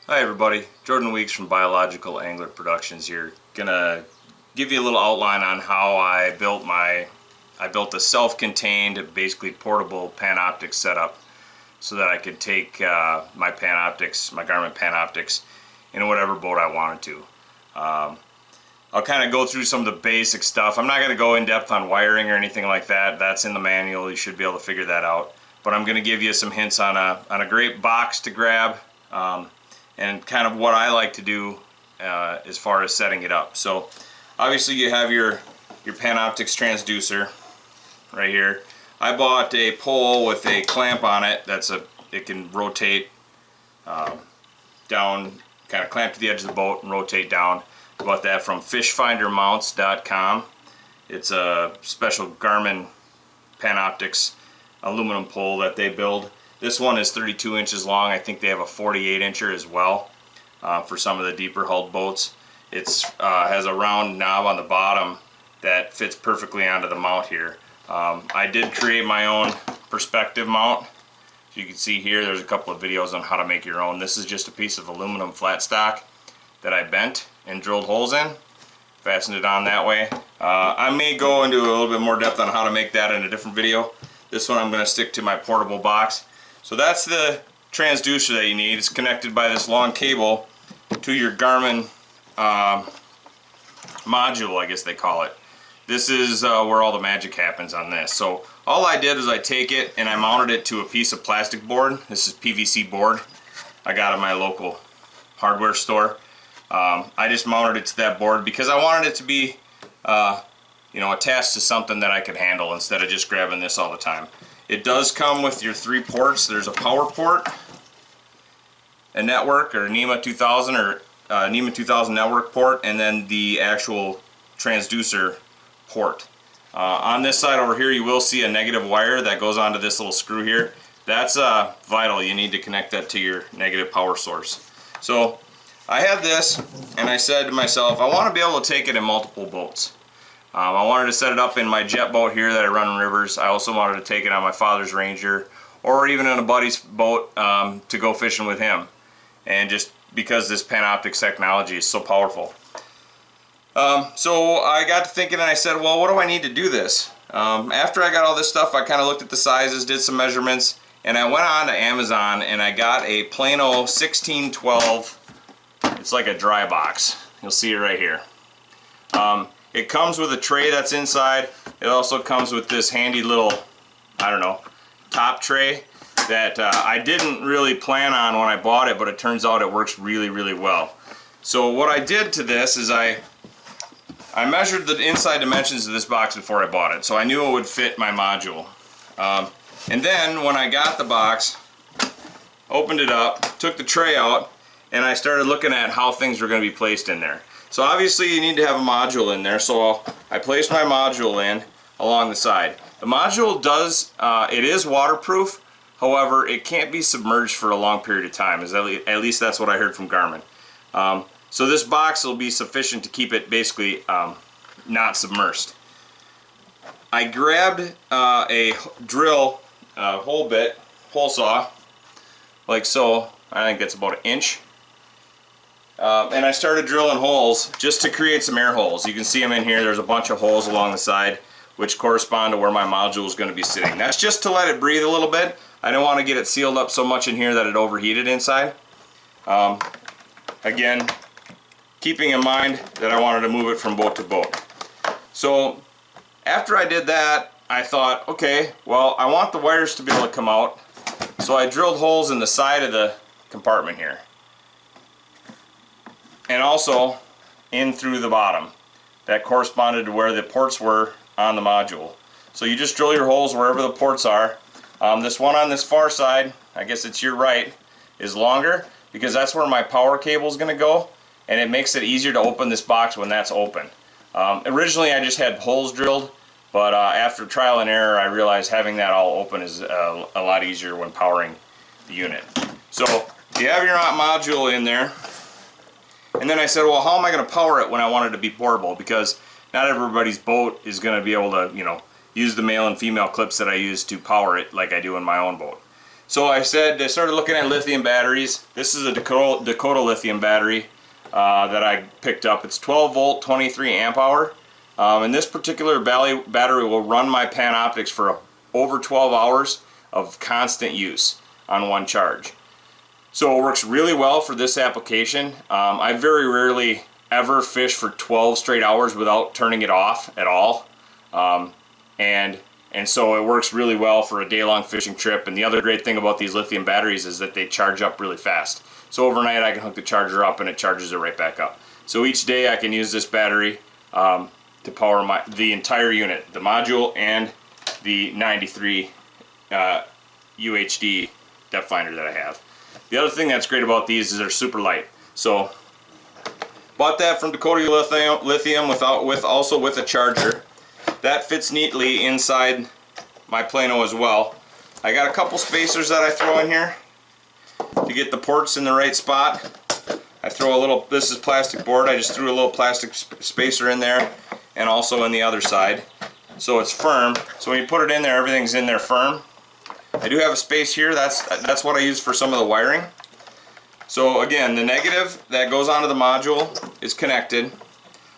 Hi everybody, Jordan Weeks from Biological Angler Productions here. Gonna give you a little outline on how I built a self-contained, basically portable Panoptics setup so that I could take my Garmin Panoptics, in whatever boat I wanted to. I'll kind of go through some of the basic stuff. I'm not going to go in depth on wiring or anything like that. That's in the manual. You should be able to figure that out. But I'm going to give you some hints on a great box to grab. And kind of what I like to do as far as setting it up. So obviously you have your Panoptics transducer right here. I bought a pole with a clamp on it it can rotate down, kind of clamp to the edge of the boat and rotate down. I bought that from fishfindermounts.com. It's a special Garmin Panoptics aluminum pole that they build. This one is 32 inches long. I think they have a 48 incher as well for some of the deeper hulled boats. It has a round knob on the bottom that fits perfectly onto the mount here. I did create my own perspective mount. As you can see here, there's a couple of videos on how to make your own. This is just a piece of aluminum flat stock that I bent and drilled holes in. Fastened it on that way. I may go into a little bit more depth on how to make that in a different video. This one I'm going to stick to my portable box. So that's the transducer that you need. It's connected by this long cable to your Garmin module, I guess they call it. This is where all the magic happens on this. So all I did is I take it and I mounted it to a piece of plastic board. This is PVC board I got at my local hardware store. I just mounted it to that board because I wanted it to be attached to something that I could handle instead of just grabbing this all the time. It does come with your 3 ports. There's a power port, a network or NEMA 2000 or NEMA 2000 network port, and then the actual transducer port. On this side over here you will see a negative wire that goes onto this little screw here. That's vital. You need to connect that to your negative power source. So I had this and I said to myself, I want to be able to take it in multiple boats. I wanted to set it up in my jet boat here that I run in rivers. I also wanted to take it on my father's Ranger or even in a buddy's boat to go fishing with him. And just because this Panoptics technology is so powerful. So I got to thinking and I said, well, what do I need to do this? After I got all this stuff, I kind of looked at the sizes, did some measurements, and I went on to Amazon and I got a Plano 1612. It's like a dry box. You'll see it right here. It comes with a tray that's inside. It also comes with this handy little, top tray that I didn't really plan on when I bought it, but it turns out it works really, really well. So what I did to this is I measured the inside dimensions of this box before I bought it, so I knew it would fit my module. And then when I got the box, opened it up, took the tray out, and I started looking at how things were going to be placed in there. So obviously you need to have a module in there, so I placed my module in along the side. The module it is waterproof, however it can't be submerged for a long period of time, at least that's what I heard from Garmin. So this box will be sufficient to keep it basically not submersed. I grabbed a drill hole saw, like so. I think that's about 1 inch. And I started drilling holes just to create some air holes. You can see them in here. There's a bunch of holes along the side which correspond to where my module is going to be sitting. That's just to let it breathe a little bit. I don't want to get it sealed up so much in here that it overheated inside. Again, keeping in mind that I wanted to move it from boat to boat. So after I did that, I thought, okay, well, I want the wires to be able to come out. So I drilled holes in the side of the compartment here, and also in through the bottom. That corresponded to where the ports were on the module. So you just drill your holes wherever the ports are. This one on this far side, I guess it's your right, is longer because that's where my power cable is going to go, and it makes it easier to open this box when that's open. Originally I just had holes drilled, but after trial and error I realized having that all open is a lot easier when powering the unit. So you have your module in there. And then I said, well, how am I going to power it when I want it to be portable? Because not everybody's boat is going to be able to, use the male and female clips that I use to power it like I do in my own boat. So I started looking at lithium batteries. This is a Dakota lithium battery that I picked up. It's 12 volt, 23 amp hour. And this particular battery will run my Panoptics for over 12 hours of constant use on one charge. So it works really well for this application. I very rarely ever fish for 12 straight hours without turning it off at all. And so it works really well for a day-long fishing trip. And the other great thing about these lithium batteries is that they charge up really fast. So overnight I can hook the charger up and it charges it right back up. So each day I can use this battery to power the entire unit, the module and the 93 UHD depth finder that I have. The other thing that's great about these is they're super light. So bought that from Dakota Lithium also with a charger. That fits neatly inside my Plano as well. I got a couple spacers that I throw in here to get the ports in the right spot. I throw a little, this is plastic board, I just threw a little plastic spacer in there and also in the other side. So it's firm. So when you put it in there, everything's in there firm. I do have a space here, that's what I use for some of the wiring. So again, the negative that goes onto the module is connected.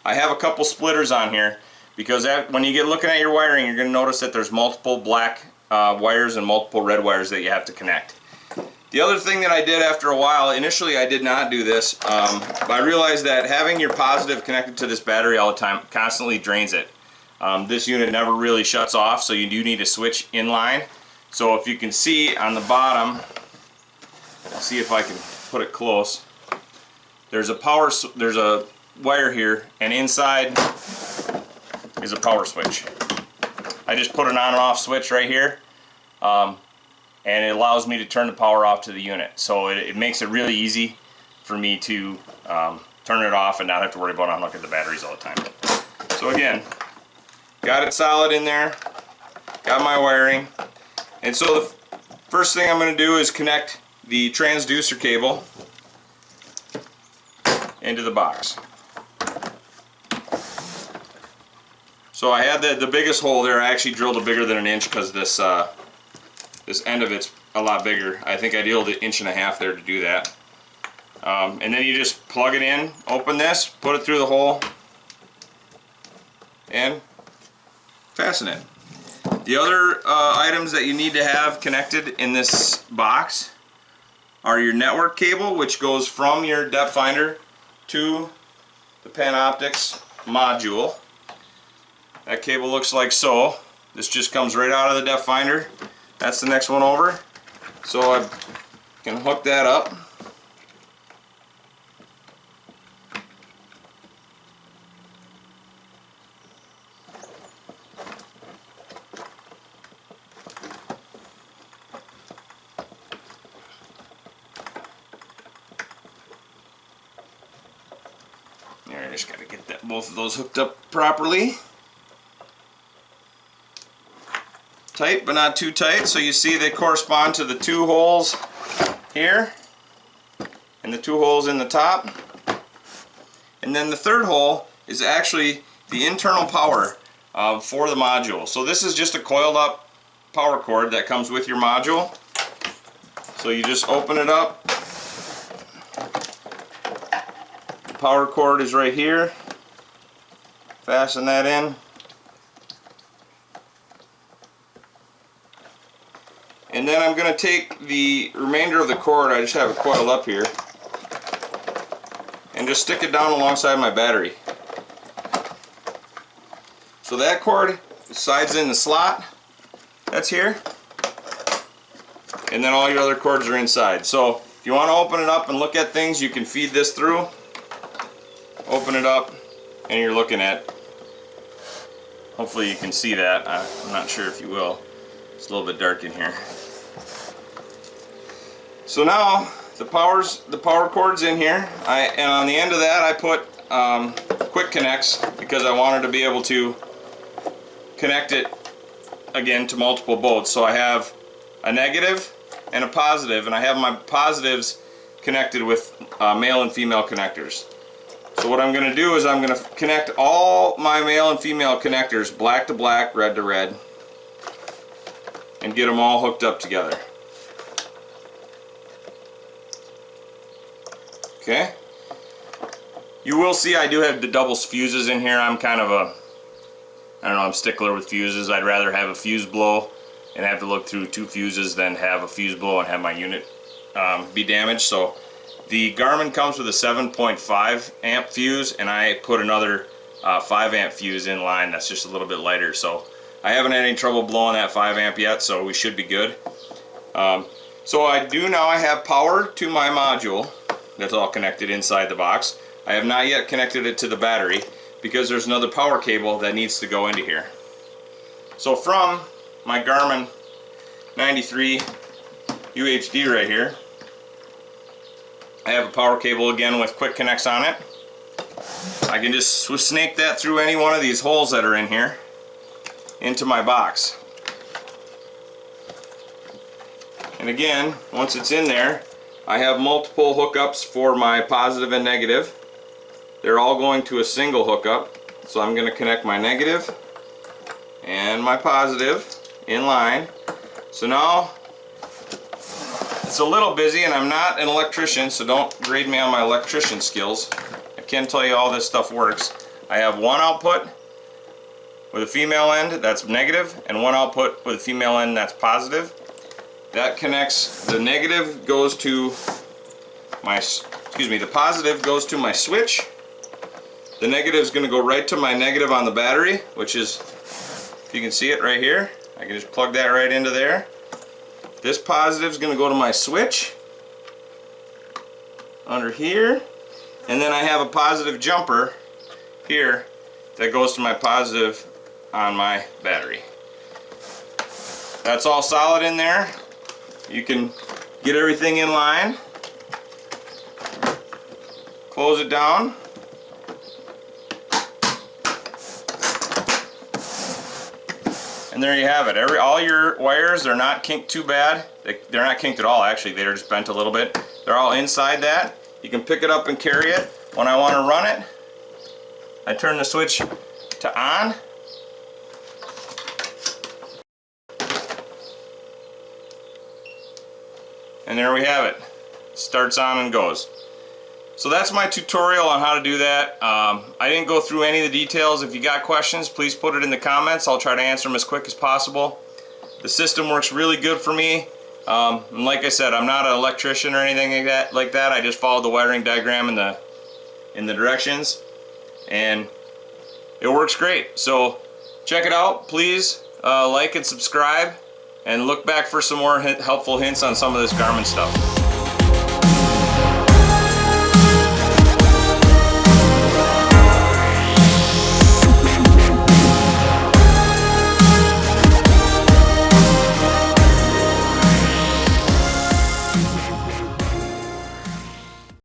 I have a couple splitters on here because when you get looking at your wiring, you're going to notice that there's multiple black wires and multiple red wires that you have to connect. The other thing that I did after a while, initially I did not do this, but I realized that having your positive connected to this battery all the time constantly drains it. This unit never really shuts off, so you do need to switch in line. So if you can see on the bottom, I'll see if I can put it close. There's a wire here, and inside is a power switch. I just put an on and off switch right here, and it allows me to turn the power off to the unit. So it makes it really easy for me to turn it off and not have to worry about unhooking the batteries all the time. So again, got it solid in there, got my wiring. And so the first thing I'm going to do is connect the transducer cable into the box. So I had the biggest hole there. I actually drilled it bigger than an inch because this end of it's a lot bigger. I think I drilled 1.5 inches there to do that. And then you just plug it in, open this, put it through the hole, and fasten it. The other items that you need to have connected in this box are your network cable, which goes from your depth finder to the Panoptics module. That cable looks like so. This just comes right out of the depth finder. That's the next one over. So I can hook that up. There, I just got to get both of those hooked up properly. Tight, but not too tight. So you see they correspond to the 2 holes here and the 2 holes in the top. And then the 3rd hole is actually the internal power for the module. So this is just a coiled up power cord that comes with your module. So you just open it up. The power cord is right here. Fasten that in. And then I'm going to take the remainder of the cord, I just have it coiled up here, and just stick it down alongside my battery. So that cord slides in the slot that's here, and then all your other cords are inside. So if you want to open it up and look at things, you can feed this through, open it up, and you're looking at, hopefully you can see that, I'm not sure if you will, it's a little bit dark in here. So now the power cord's in here, and on the end of that I put quick connects because I wanted to be able to connect it again to multiple boats. So I have a negative and a positive, and I have my positives connected with male and female connectors. So what I'm going to do is I'm going to connect all my male and female connectors, black to black, red to red, and get them all hooked up together. Okay. You will see I do have the double fuses in here. I'm kind of a, I don't know, I'm stickler with fuses. I'd rather have a fuse blow and have to look through 2 fuses than have a fuse blow and have my unit be damaged. So the Garmin comes with a 7.5 amp fuse, and I put another 5 amp fuse in line that's just a little bit lighter. So I haven't had any trouble blowing that 5 amp yet, so we should be good. So I do now have power to my module that's all connected inside the box. I have not yet connected it to the battery because there's another power cable that needs to go into here. So from my Garmin 93 UHD right here, I have a power cable again with quick connects on it. I can just snake that through any one of these holes that are in here into my box. And again, once it's in there, I have multiple hookups for my positive and negative. They're all going to a single hookup. So I'm going to connect my negative and my positive in line. So now it's a little busy, and I'm not an electrician, so don't grade me on my electrician skills. I can tell you all this stuff works. I have one output with a female end that's negative and one output with a female end that's positive. That connects, the negative goes to my, the positive goes to my switch. The negative is going to go right to my negative on the battery, which is, if you can see it right here, I can just plug that right into there. This positive is going to go to my switch under here, and then I have a positive jumper here that goes to my positive on my battery. That's all solid in there. You can get everything in line, close it down, and there you have it. All your wires, they're not kinked too bad. They're not kinked at all, actually. They're just bent a little bit. They're all inside that. You can pick it up and carry it. When I want to run it, I turn the switch to on. And there we have it. Starts on and goes. So that's my tutorial on how to do that. I didn't go through any of the details. If you got questions, please put it in the comments. I'll try to answer them as quick as possible. The system works really good for me. And like I said, I'm not an electrician or anything like that. I just followed the wiring diagram in the directions, and it works great. So check it out. Please like and subscribe, and look back for some more helpful hints on some of this Garmin stuff.